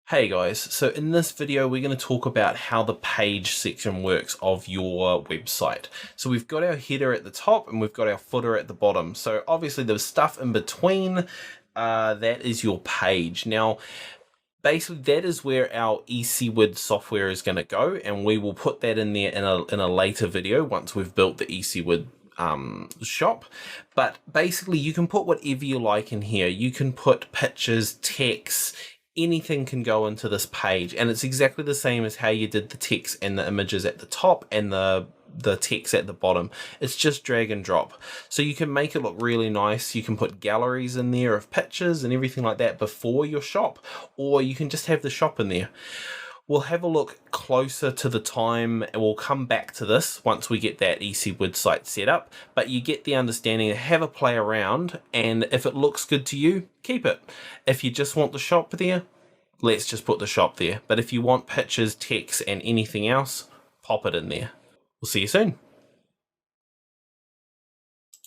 Hey guys, so in this video we're going to talk about how the page section works of your website. So we've got our header at the top and we've got our footer at the bottom. So obviously there's stuff in between, that is your page. Now basically that is where our Ecwid software is going to go, and we will put that in there in a later video once we've built the Ecwid shop. But basically you can put whatever you like in here. You can put pictures, text, anything can go into this page, and it's exactly the same as how you did the text and the images at the top and the text at the bottom. It's just drag and drop. So you can make it look really nice. You can put galleries in there of pictures and everything like that before your shop, or you can just have the shop in there. We'll have a look closer to the time, and we'll come back to this once we get that Ecwid site set up, but you get the understanding to have a play around, and if it looks good to you, keep it. If you just want the shop there, let's just put the shop there. But if you want pictures, text, and anything else, pop it in there. We'll see you soon.